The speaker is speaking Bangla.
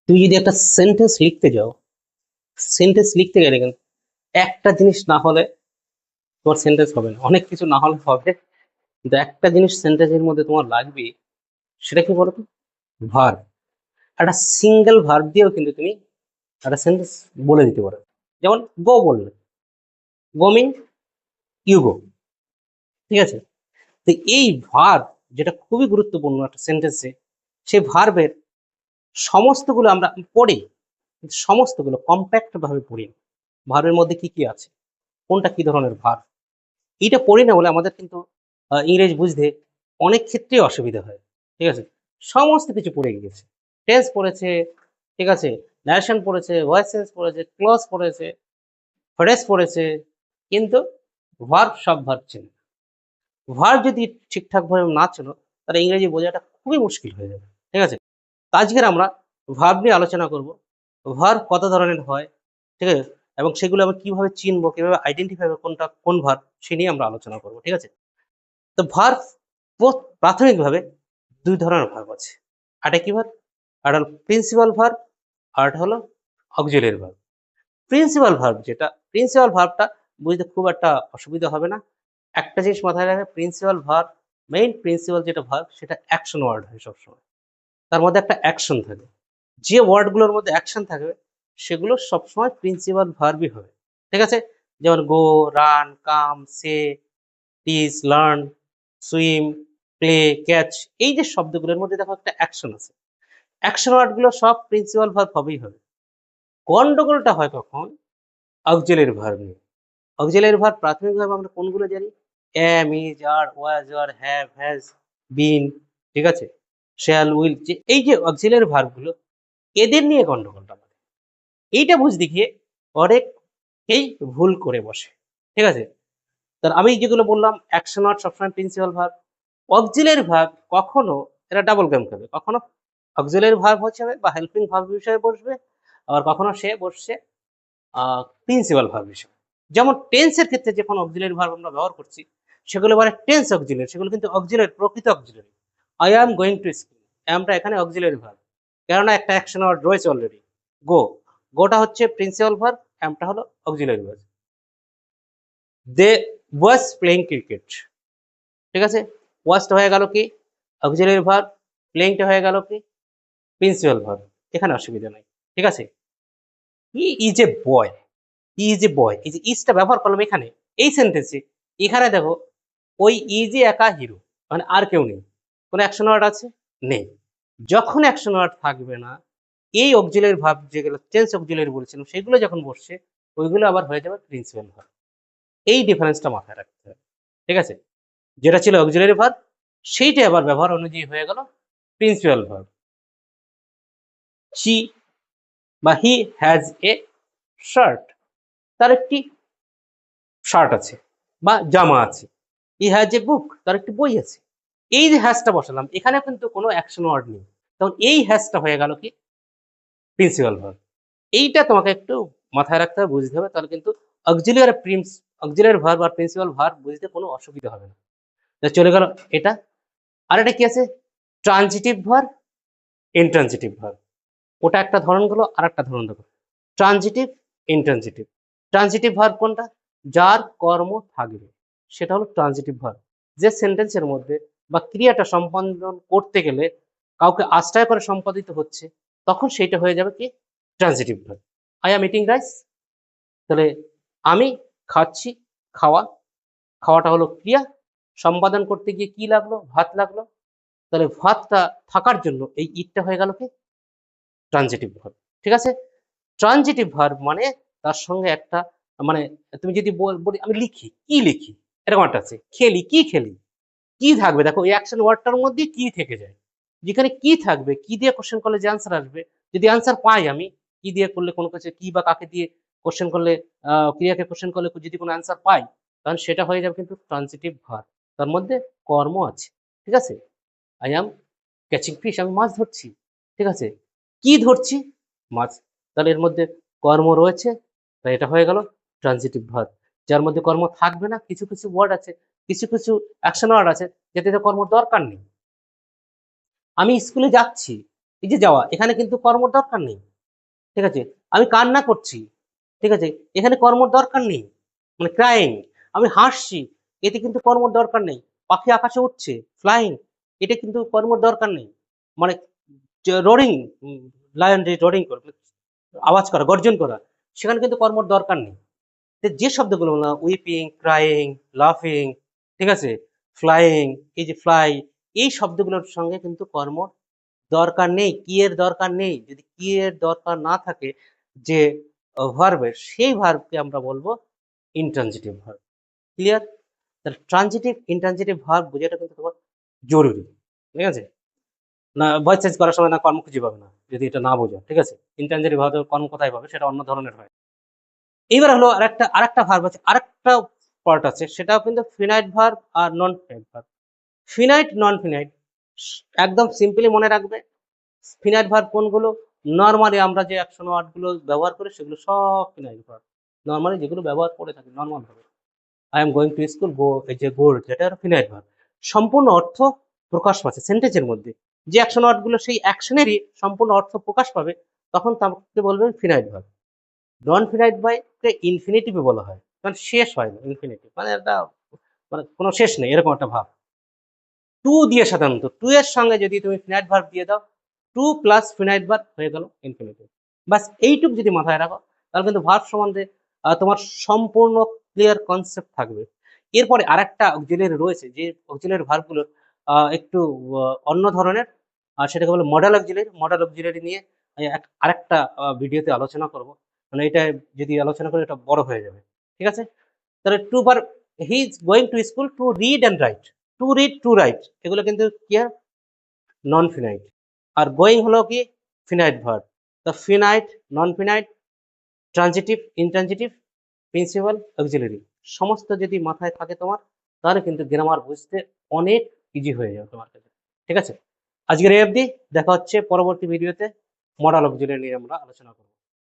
তুমি যদি একটা সেন্টেন্স লিখতে যাও, সেন্টেন্স লিখতে গেলে কিন্তু একটা জিনিস না হলে তোমার সেন্টেন্স হবে না। অনেক কিছু না হলে হবে, কিন্তু একটা জিনিস সেন্টেন্সের মধ্যে তোমার লাগবে। সেটা কি বলতো? ভার্ব। একটা সিঙ্গেল ভার্ব দিয়েও কিন্তু তুমি একটা সেন্টেন্স বলে দিতে পারো। যেমন গো বললে, গো মিন ইউ গো। ঠিক আছে? তো এই ভার্ব যেটা খুবই গুরুত্বপূর্ণ একটা সেন্টেন্সে, সেই ভার্বের সমস্তগুলো আমরা পড়ি, কিন্তু সমস্তগুলো কম্প্যাক্ট ভাবে পড়ি না। ভার্বের মধ্যে কি কি আছে, কোনটা কি ধরনের ভার্ব, এইটা পড়ি না বলে আমাদের কিন্তু ইংরেজি বুঝতে অনেক ক্ষেত্রেই অসুবিধা হয়। ঠিক আছে? সমস্ত কিছু পড়ে গিয়েছে, টেন্স পড়েছে, ঠিক আছে, ন্যারেশন পড়েছে, ভয়েস চেঞ্জ পড়েছে, ক্লজ পড়েছে, ফ্রেজ পড়েছে, কিন্তু ভার্ব সব ভার্ব চেনে। ভার্ব যদি ঠিকঠাক ভাবে না চেনো, তাহলে ইংরেজি বোঝাটা খুবই মুশকিল হয়ে যাবে। ঠিক আছে? তো আজকের আমরা ভার্ব নিয়ে আলোচনা করব। ভার্ব কত ধরনের হয়, ঠিক আছে, এবং সেগুলো আমরা কিভাবে চিনবো, কিভাবে আইডেন্টিফাই করবো কোনটা কোন ভার্ব, সে নিয়ে আমরা আলোচনা করব। ঠিক আছে? তো ভার্ব প্রাথমিকভাবে দুই ধরনের ভার্ব আছে। একটা কি ভার্ব? একটা হলো প্রিন্সিপাল ভার্ব, আর একটা হলো অক্সিলিয়ারি ভার্ব। প্রিন্সিপাল ভার্ব যেটা, প্রিন্সিপাল ভার্বটা বুঝতে খুব একটা অসুবিধা হবে না। একটা জিনিস মাথায় রাখবে, প্রিন্সিপাল ভার্ব, মেইন প্রিন্সিপাল যেটা ভার্ব সেটা অ্যাকশন ওয়ার্ড হয় সবসময়। তার মধ্যে একটা অ্যাকশন থাকে। যে ওয়ার্ডগুলোর মধ্যে অ্যাকশন থাকবে সেগুলো সবসময় প্রিন্সিপাল ভার্বই হবে। ঠিক আছে? যেমন go, run, come, say, teach, learn, swim, play, catch. এই যে শব্দগুলোর মধ্যে দেখো একটা অ্যাকশন আছে। অ্যাকশন ওয়ার্ডগুলো সব প্রিন্সিপাল ভার্ব হবেই হবে। গন্ডগোলটা হয় কখন? অক্সিলিয়ারি ভার্ব নিয়ে। অক্সিলিয়ারি ভার্ব প্রাথমিকভাবে আমরা কোনগুলো জানি? am, is, are, was, are, have, has, been, ঠিক আছে? shall, will, যে এই যে অক্সিলিয়ারি ভার্বগুলো, এদের নিয়ে গন্ডগোলটা হয়। এইটা বুঝতে গিয়ে অনেকেই ভুল করে বসে। ঠিক আছে? আমি যেগুলো বললাম অ্যাকশন ওয়ার্ড সবসময় প্রিন্সিপাল ভার্ব। অক্সিলিয়ারি ভার্ব কখনো এরা ডাবল গেম খেলবে। কখনো অক্সিলিয়ারি ভার্ব হিসেবে বা হেল্পিং ভার্ব হিসেবে বসবে, আবার কখনো সে বসছে প্রিন্সিপাল ভার্ব হিসেবে। যেমন টেন্সের ক্ষেত্রে যখন অক্সিলিয়ারি ভার্ব আমরা ব্যবহার করছি, সেগুলো বলে টেন্স অক্সিলিয়ারি, সেগুলো কিন্তু অক্সিলিয়ারি, প্রকৃত auxiliary. I am going to school, অ্যামটা এখানে অক্সিলিয়ারি ভার্ব, কেননা একটা অ্যাকশন ওয়ার্ড রয়েছে অলরেডি। গো, গোটা হচ্ছে প্রিন্সিপাল ভার্ব, অ্যামটা হলো auxiliary verb. They was playing cricket, ঠিক আছে? ওয়াজটা হয়ে গেল কি অক্সিলিয়ারি ভার্ব, প্লেইংটা হয়ে গেল কি প্রিন্সিপাল ভার্ব। এখানে অসুবিধা নাই। ঠিক আছে? He is a boy, he is a বয়, এই যে ইজটা ব্যবহার করলাম এখানে এই সেন্টেন্সে, এখানে দেখো ওই ইজে একা হিরো, মানে আর কেউ নেই। কোনো অ্যাকশন ওয়ার্ড আছে? নেই। যখন অ্যাকশন ওয়ার্ড থাকবে না, এই অক্সিলিয়ারি ভার্ব যেগুলো টেন্স অক্সিলিয়ারি বলেছিলাম সেগুলো যখন বসছে, ওইগুলো আবার হয়ে যাবে প্রিন্সিপাল ভার্ব। এই ডিফারেন্সটা মাথায় রাখতে হবে। ঠিক আছে? যেটা ছিল অক্সিলিয়ারি ভার্ব, সেইটা আবার ব্যবহার অনুযায়ী হয়ে গেল প্রিন্সিপাল ভার্ব। শি বা হি হ্যাজ এ শার্ট, তার একটি শার্ট আছে বা জামা আছে। হি হ্যাজ এ বুক, তার একটি বই আছে। এই যে হ্যাজটা বসালাম, এখানে কিন্তু কোনো অ্যাকশন ওয়ার্ড নেই, তখন এই হ্যাজটা হয়ে গেল কি প্রিন্সিপাল ভার্ব। এইটা তোমাকে একটু মাথায় রাখতে হবে, বুঝতে হবে, তাহলে কিন্তু অক্সিলিয়ারি ভার্ব আর প্রিন্সিপাল ভার্ব বুঝতে কোনো অসুবিধা হবে না। চলে গেল এটা। আর এটা কি আছে? Transitive verb, intransitive verb. ওটা একটা ধরন গেল, আর একটা ধরন দেখো ট্রানজিটিভ, ইনট্রানজিটিভ। ট্রানজিটিভ ভার্ব কোনটা? যার কর্ম থাকবে, সেটা হলো ট্রানজিটিভ ভার্ব। যে সেন্টেন্সের মধ্যে বা ক্রিয়াটা সম্পাদন করতে গেলে কাউকে আশ্রয় করে সম্পাদিত হচ্ছে, তখন সেইটা হয়ে যাবে কি transitive verb. I am eating rice, তাহলে আমি খাচ্ছি, খাওয়া, খাওয়াটা হলো ক্রিয়া, সম্পাদন করতে গিয়ে কি লাগলো? ভাত লাগলো, তাহলে ভাতটা থাকার জন্য এই ইটটা হয়ে গেল কি ট্রানজিটিভ ভার্ব। ঠিক আছে? ট্রানজিটিভ ভার্ব মানে তার সঙ্গে একটা, মানে তুমি যদি বলি আমি লিখি, কি লিখি, এরকম একটা আছে। খেলি, কি খেলি, কি থাকবে দেখো এই অ্যাকশন ওয়ার্ডটার মধ্যে কি থেকে যায়। যেখানে কি থাকবে, কি দিয়ে কোশ্চেন করলে যে আনসার আসবে, যদি আনসার পাই আমি, কি দিয়ে করলে কোনো কিছু, কি বা কাকে দিয়ে কোশ্চেন করলে, ক্রিয়াকে কোশ্চেন করলে যদি কোনো আনসার পাই, তাহলে সেটা হয়ে যাবে কিন্তু ট্রানজিটিভ ভার্ব। তার মধ্যে কর্ম আছে। ঠিক আছে? আই অ্যাম ক্যাচিং ফিশ, আমি মাছ ধরছি। ঠিক আছে? কি ধরছি? মাছ। তাহলে এর মধ্যে কর্ম রয়েছে, তাই এটা হয়ে গেল ট্রানজিটিভ ভার্ব। যার মধ্যে কর্ম থাকবে না, কিছু কিছু ওয়ার্ড আছে, কিছু কিছু অ্যাকশন ওয়ার্ড আছে যেটাতে কর্ম দরকার নেই। আমি স্কুলে যাচ্ছি, এই যে যাওয়া, এখানে কিন্তু কর্মর দরকার নেই। ঠিক আছে? আমি কান্না করছি। ঠিক আছে? এখানে কর্মর দরকার নেই। মানে ক্রাইং, আমি হাসছি, এতে কিন্তু কর্মর দরকার নেই। পাখি আকাশে উড়ছে, ফ্লাইং, এটা কিন্তু কর্মর দরকার নেই। মানে রোরিং, লায়ন যে রোরিং করে, আওয়াজ করা, গর্জন করা, সেখানে কিন্তু কর্মর দরকার নেই। যে শব্দগুলো বললাম, উইপিং, ক্রাইং, লাফিং, ঠিক আছে, ফ্লাইং, এই যে ফ্লাই, এই শব্দগুলোর সঙ্গে কিন্তু কর্মর দরকার নেই, কি এর দরকার নেই। যদি কি এর দরকার না থাকে যে ভার্বের, সেই ভার্বকে আমরা বলবো ইনট্রানজিটিভ ভার্ব। ক্লিয়ার? তাহলে ট্রানজিটিভ ইনট্রানজিটিভ ভার্ব বোঝাটা কিন্তু তোমার জরুরি। ঠিক আছে? না ভয়েস চেঞ্জ করার সময় না কর্ম খুঁজে পাবে না যদি এটা না বোঝো। ঠিক আছে? ইনট্রানজিটিভ ভার্ব কর্ম কোথায় পাবে, সেটা অন্য ধরনের হয়। এইবার হলো আরেকটা ভার্ব আছে, আরেকটা পার্ট আছে, সেটাও কিন্তু ফিনাইট ভার্ব আর নন finite verb. Finite, non finite একদম সিম্পলি মনে রাখবে। ফিনাইট ভার্ব কোনগুলো? নরমালি আমরা যে অ্যাকশন ওয়ার্ড গুলো ব্যবহার করি সেগুলো সব ফিনাইট ভার্ব। নরমালি যেগুলো ব্যবহার করে থাকি নরমাল ভাবে, I am going to school, go, এই যে গো, যেটা ফিনাইট ভার্ব, সম্পূর্ণ অর্থ প্রকাশ পাচ্ছে সেন্টেন্সের মধ্যে। যে অ্যাকশন ওয়ার্ড গুলো সেই অ্যাকশনেরই সম্পূর্ণ অর্থ প্রকাশ পাবে, তখন তাকে বলবেন ফিনাইট ভার্ব। নন ফিনাইট ভার্বকে ইনফিনিটিভে বলা হয়, কারণ শেষ হয় না। ইনফিনিটিভ মানে একটা, মানে কোনো শেষ নেই, এরকম একটা ভাব। টু দিয়ে সাধারণত, টু এর সঙ্গে যদি তুমি ফিনাইট ভার্ব দিয়ে দাও, টু প্লাস ফিনাইট ভার্ব হয়ে গেল ইনফিনিটিভ। বাস এইটুকু যদি মাথায় রাখো, তাহলে কিন্তু ভার্ব সম্বন্ধে তোমার সম্পূর্ণ ক্লিয়ার কনসেপ্ট থাকবে। এরপরে আরেকটা অক্সিলিয়ারি রয়েছে, যে অক্সিলিয়ারি ভার্বগুলোর একটু অন্য ধরনের, আর সেটাকে বলে মডেল অক্সিলিয়ারি। মডেল অক্সিলিয়ারি নিয়ে আরেকটা ভিডিওতে আলোচনা করব, মানে এটা যদি আলোচনা করি এটা বড় হয়ে যাবে। ঠিক আছে? তাহলে to verb, he is going to school to read and write. To read, to write, এগুলো কিন্তু কি হয়? নন ফিনাইট। আর গোয়িং হলো কি? Finite verb. তো finite, non finite, transitive, intransitive, principal, auxiliary, সমস্ত যদি মাথায় থাকে তোমার, তাহলে কিন্তু গ্রামার বুঝতে অনেক ইজি হয়ে যাবে তোমার কাছে। ঠিক আছে? আজকের এই অবধি, দেখা হচ্ছে পরবর্তী ভিডিওতে। মডেল অক্সিলারি নিয়ে আমরা আলোচনা করব।